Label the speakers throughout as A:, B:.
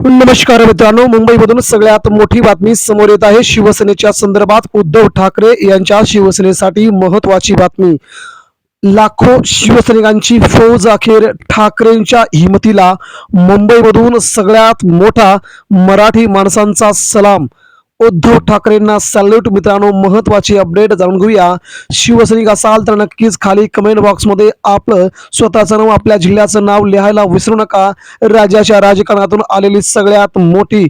A: नमस्कार मित्रांनो, मुंबईमधून सगळ्यात मोठी बातमी समोर येत आहे. शिवसेनेच्या संदर्भात उद्धव ठाकरे यांच्या शिवसेनेसाठी महत्त्वाची बातमी. लाखो शिवसैनिकांची फौज अखेर ठाकरेंच्या हिमतीला. मुंबईमधून सगळ्यात मोठा मराठी माणसांचा सलाम. उद्धव ठाकरेंना सॅल्यूट. मित्रांनो, महत्वाची अपडेट जाणून घेऊया. शिवसैनिक असाल तर नक्कीच खाली कमेंट बॉक्समध्ये आपलं स्वतःचं नाव, आपल्या जिल्ह्याचं नाव लिहायला विसरू नका. राज्याच्या राजकारणातून आलेली सगळ्यात मोठी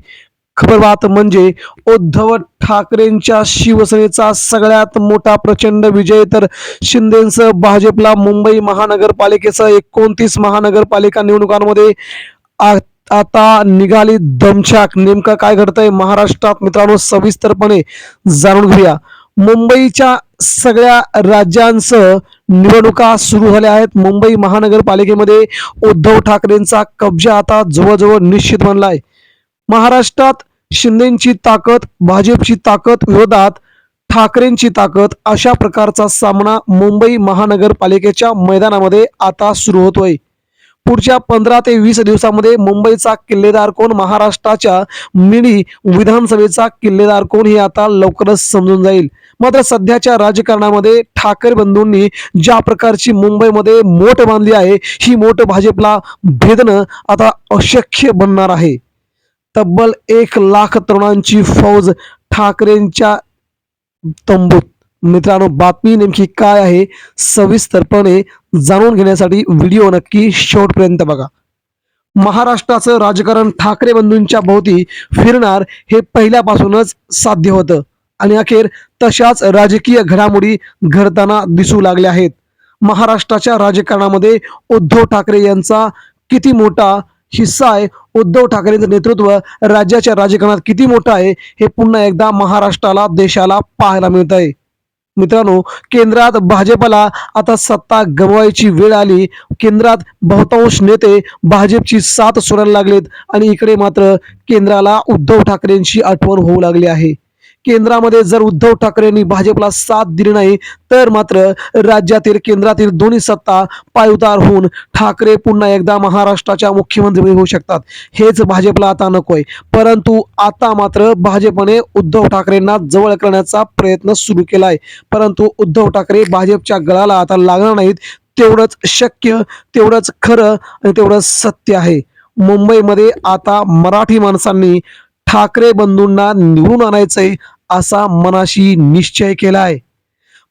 A: खबर म्हणजे उद्धव ठाकरेंच्या शिवसेनेचा सगळ्यात मोठा प्रचंड विजय. तर शिंदेंसह भाजपला मुंबई महानगरपालिकेसह 29 महानगरपालिका निवडणुकांमध्ये आता निघाली दमछाक. नेमकं काय घडतंय महाराष्ट्रात मित्रांनो, सविस्तरपणे जाणून घेऊया. मुंबईच्या सगळ्या राज्यांसह निवडणुका सुरू झाल्या आहेत. मुंबई महानगरपालिकेमध्ये उद्धव ठाकरेंचा कब्जा आता जवळजवळ निश्चित बनलाय. महाराष्ट्रात शिंदेची ताकद, भाजपची ताकद विरोधात ठाकरेंची ताकद, अशा प्रकारचा सामना मुंबई महानगरपालिकेच्या मैदानामध्ये आता सुरू होतोय. पुढच्या 15 ते 20 दिवसांमध्ये मुंबईचा किल्लेदार कोण, महाराष्ट्राच्या मिनी विधानसभेचा किल्लेदार कोण, हे आता लवकरच समजून जाईल. मात्र सध्याच्या राजकारणामध्ये ठाकरे बंधूंनी ज्या प्रकारची मुंबईमध्ये मोठ बांधली आहे, ही मोठ भाजपला भेदणं आता अशक्य बनणार आहे. तब्बल 1 लाख तरुणांची फौज ठाकरेंच्या तंबूत. मित्रांनो, बातमी नेमकी काय आहे सविस्तरपणे जाणून घेण्यासाठी व्हिडिओ नक्की शेवटपर्यंत बघा. महाराष्ट्राचं राजकारण ठाकरे बंधूंच्या भोवती फिरणार हे पहिल्यापासूनच साध्य होतं आणि अखेर तशाच राजकीय घडामोडी घडताना दिसू लागल्या आहेत. महाराष्ट्राच्या राजकारणामध्ये उद्धव ठाकरे यांचा किती मोठा हिस्सा आहे, उद्धव ठाकरेंचं नेतृत्व राज्याच्या राजकारणात किती मोठं आहे, हे पुन्हा एकदा महाराष्ट्राला, देशाला पाहायला मिळत आहे. मित्रांनो, केंद्रात भाजपला आता सत्ता गमवायची वेळ आली. केंद्रात बहुतांश नेते भाजपची साथ सोडायला लागलेत आणि इकडे मात्र केंद्राला उद्धव ठाकरेंची आठवण होऊ लागली आहे. केंद्रामध्ये जर उद्धव ठाकरेंनी भाजपला साथ दिली नाही तर मात्र राज्यातील, केंद्रातील दोन्ही सत्ता पायउतार होऊन ठाकरे पुन्हा एकदा महाराष्ट्राच्या मुख्यमंत्री होऊ शकतात. हेच भाजपला आता नकोय. परंतु आता मात्र भाजपने उद्धव ठाकरेंना जवळ करण्याचा प्रयत्न सुरू केलाय. परंतु उद्धव ठाकरे भाजपच्या गळाला आता लागणार नाहीत. तेवढंच शक्य, तेवढंच खरं आणि तेवढंच सत्य आहे. मुंबईमध्ये आता मराठी माणसांनी ठाकरे बंधूंना निवडून आणायचंय असा मनाशी निश्चय केलाय.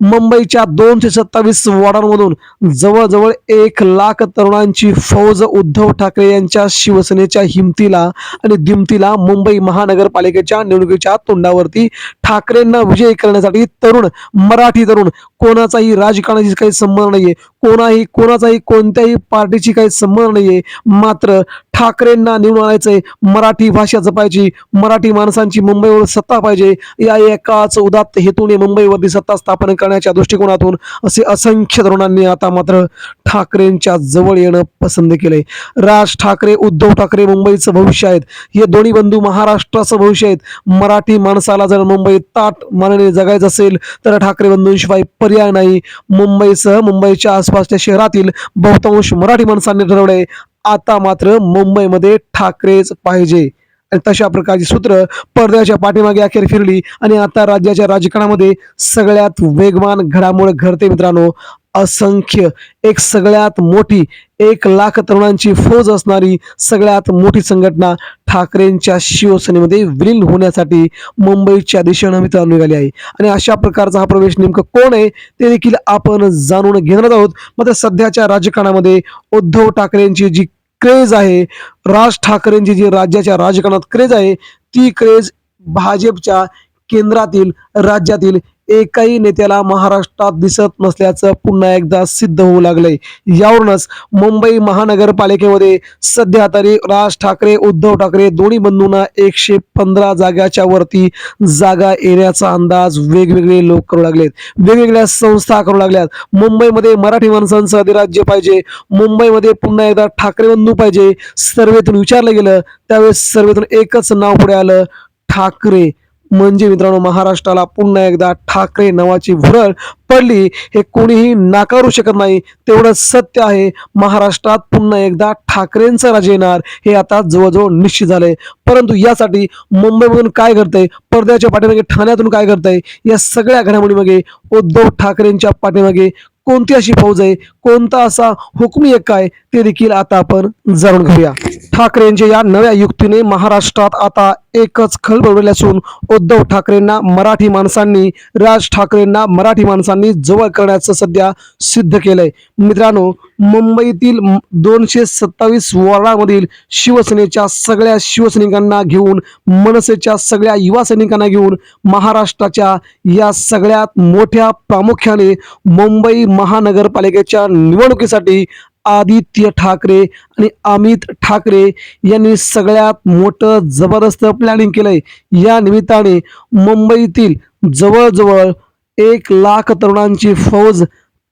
A: मुंबईच्या 227 वॉर्डांमधून जवळजवळ 1 लाख तरुणांची फौज उद्धव ठाकरे यांच्या शिवसेनेच्या हिमतीला आणि दिमतीला. मुंबई महानगरपालिकेच्या निवडणुकीच्या तोंडावरती ठाकरेंना विजयी करण्यासाठी तरुण, मराठी तरुण, कोणाचाही राजकारणाशी काही संबंध नाहीये, कोणाचाही कोणत्याही पार्टीची काही संबंध नाहीये. मात्र ठाकरेंना निवडून आणायचंय, मराठी भाषा जपायची, मराठी माणसांची मुंबईवर सत्ता पाहिजे, या एकाच उदात्त हेतूने मुंबईवरती सत्ता स्थापन करण्याच्या दृष्टिकोनातून असे असंख्य तरुणांनी आता मात्र ठाकरेंच्या जवळ येणं पसंत केलंय. राज ठाकरे, उद्धव ठाकरे मुंबईचं भविष्य आहेत. हे दोन्ही बंधू महाराष्ट्राचं भविष्य आहेत. मराठी माणसाला जर मुंबईत ताट मानाने जगायचं असेल तर ठाकरे बंधूंशिवाय पर्याय नाही. मुंबईसह मुंबईच्या आसपासच्या शहरातील बहुतांश मराठी माणसांनी ठरवलंय आता मात्र मुंबईमध्ये ठाकरेच पाहिजे. आणि तशा प्रकारची सूत्र पडद्याच्या पाठीमागे अखेर फिरली आणि आता राज्याच्या राजकारणामध्ये सगळ्यात वेगवान घडामोड घडते. मित्रांनो, असंख्य, एक सगळ्यात मोठी 1 लाख तरुणांची फौज असणारी सगळ्यात मोठी संघटना ठाकरेंच्या शिवसेनेमध्ये विलीन होण्यासाठी मुंबईच्या दिशेनं मित्रांनो निघाली आहे. आणि अशा प्रकारचा हा प्रवेश नेमकं कोण आहे ते देखील आपण जाणून घेणार आहोत. मात्र सध्याच्या राजकारणामध्ये उद्धव ठाकरेंची जी क्रेज आहे, राज ठाकरेंची जी राज्याच्या राजकारणात क्रेज आहे, ती क्रेज भाजपच्या केंद्रातील, राज्यातील एकाही नेत्याला महाराष्ट्रात दिसत नसल्याचं पुन्हा एकदा सिद्ध होऊ लागलंय. यावरूनच मुंबई महानगरपालिकेमध्ये सध्या तरी राज ठाकरे, उद्धव ठाकरे दोन्ही बंधूंना 115 जागाच्या वरती जागा येण्याचा अंदाज वेगवेगळे लोक करू लागलेत, वेगवेगळ्या संस्था करू लागल्यात. मुंबईमध्ये मराठी माणसांचं अधिराज्य पाहिजे, मुंबईमध्ये पुन्हा एकदा ठाकरे बंधू पाहिजे. सर्वेतून विचारलं गेलं त्यावेळेस सर्वेतून एकच नाव पुढे आलं, ठाकरे. म्हणजे मित्रांनो महाराष्ट्राला पुन्हा एकदा ठाकरे नावाची भुरळ पडली हे कोणीही नाकारू शकत नाही. तेवढं सत्य आहे. महाराष्ट्रात पुन्हा एकदा ठाकरेंचं राज येणार हे आता जवळजवळ निश्चित झालंय. परंतु यासाठी मुंबईमधून काय घडतंय, पडद्याच्या पाठीमागे ठाण्यातून काय घडतंय, या सगळ्या घडामोडीमागे उद्धव ठाकरेंच्या पाठीमागे कोणती अशी फौज आहे, कोणता असा हुकमी एक काय ते देखील आता आपण जाणून घेऊया. ठाकरेंच्या या नव्या युक्तीने महाराष्ट्रात आता एकच खळबळ उडली असून उद्धव ठाकरेंना मराठी माणसांनी, राज ठाकरेंना मराठी माणसांनी जवळ करण्याचं सध्या सिद्ध केलंय. मित्रांनो, मुंबईतील 227 वॉर्डामधील शिवसेनेच्या सगळ्या शिवसैनिकांना घेऊन, मनसेच्या सगळ्या युवा सैनिकांना घेऊन महाराष्ट्राच्या या सगळ्यात मोठ्या प्रामुख्याने मुंबई महानगरपालिकेच्या निवडणुकीसाठी आदित्य ठाकरे आणि अमित ठाकरे यांनी सगळ्यात मोठं जबरदस्त प्लॅनिंग केलंय. या निमित्ताने मुंबईतील जवळजवळ 1,00,000 तरुणांची फौज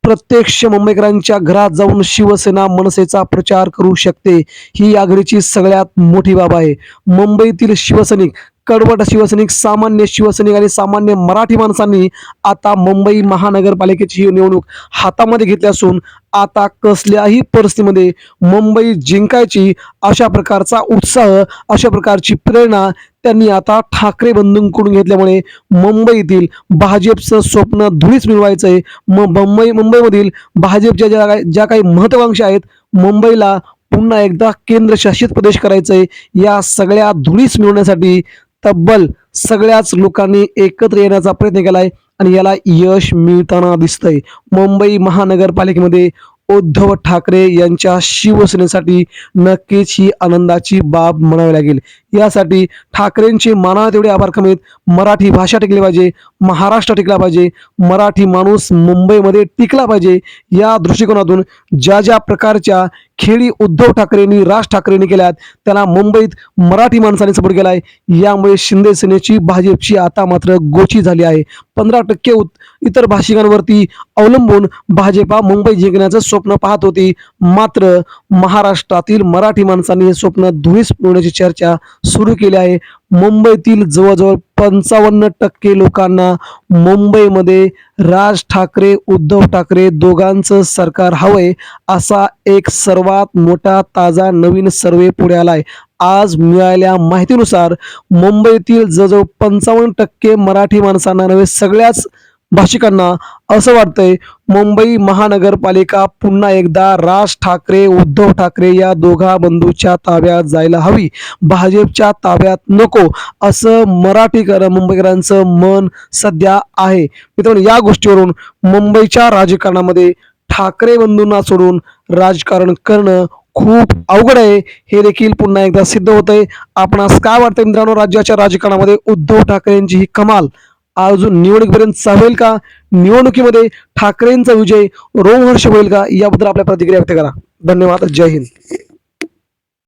A: प्रत्यक्ष मुंबईकरांच्या घरात जाऊन शिवसेना मनसेचा प्रचार करू शकते. ही आघाडीची सगळ्यात मोठी बाब आहे. मुंबईतील शिवसैनिक, कडवट शिवसैनिक, सामान्य शिवसैनिक आणि सामान्य मराठी माणसांनी आता मुंबई महानगरपालिकेची ही निवडणूक हातामध्ये घेतली असून आता कसल्याही परिस्थितीमध्ये मुंबई जिंकायची अशा प्रकारचा उत्साह, अशा प्रकारची प्रेरणा त्यांनी आता ठाकरे बंधूंकडून घेतल्यामुळे मुंबईतील भाजपचं स्वप्न धुळीस मिळवायचंय. मुंबईमधील भाजपच्या ज्या काही महत्वाकांक्षा आहेत, मुंबईला पुन्हा एकदा केंद्रशासित प्रदेश करायचंय. या सगळ्या धुळीस मिळवण्यासाठी तब्बल सगळ्याच लोकांनी एकत्र येण्याचा प्रयत्न केलाय आणि याला यश मिळताना दिसतंय. मुंबई महानगरपालिकेमध्ये उद्धव ठाकरे यांच्या शिवसेनेसाठी नक्कीच ही आनंदाची बाब म्हणावी लागेल. यासाठी ठाकरेंचे माना तेवढे आभार कमीत. मराठी भाषा टिकली पाहिजे, महाराष्ट्र टिकला पाहिजे, मराठी माणूस मुंबईमध्ये टिकला पाहिजे. या दृष्टिकोनातून ज्या ज्या प्रकारच्या खेळी उद्धव ठाकरेंनी, राज ठाकरेंनी केल्यात त्याला मुंबईत मराठी माणसाने सपोर्ट केलाय. यामुळे शिंदे सेनेची, भाजपची आता मात्र गोची झाली आहे. 15% इतर भाषिकांवरती अवलंबून भाजपा मुंबई जिंकण्याचं स्वप्न पाहत होती. मात्र महाराष्ट्रातील मराठी माणसांनी हे स्वप्न धुळीस मिळवण्याची चर्चा सुरू केली आहे. मुंबईतील जवळजवळ 55% लोकांना मुंबईमध्ये राज ठाकरे, उद्धव ठाकरे दोघांचं सरकार हवंय असा एक सर्वात मोठा ताजा नवीन सर्वे पुढे आलाय. आज मिळालेल्या माहितीनुसार मुंबईतील जवळजवळ 55% मराठी माणसांना नव्हे, सगळ्याच भाषिकांना असं वाटतंय मुंबई महानगरपालिका पुन्हा एकदा राज ठाकरे, उद्धव ठाकरे या दोघा बंधूच्या ताब्यात जायला हवी, भाजपच्या ताब्यात नको, असं मुंबईकरांचं मन सध्या आहे. मित्रांनो, या गोष्टीवरून मुंबईच्या राजकारणामध्ये ठाकरे बंधूंना सोडून राजकारण करणं खूप अवघड आहे हे देखील पुन्हा एकदा सिद्ध होतंय. आपणास काय वाटतंय मित्रांनो, राज्याच्या राजकारणामध्ये उद्धव ठाकरेंची ही कमाल अजून निवडणुकीपर्यंत चालेल का? निवडणुकीमध्ये ठाकरेंचा विजय रोमहर्ष होईल का? याबद्दल आपल्या प्रतिक्रिया व्यक्त करा. धन्यवाद. जय हिंद.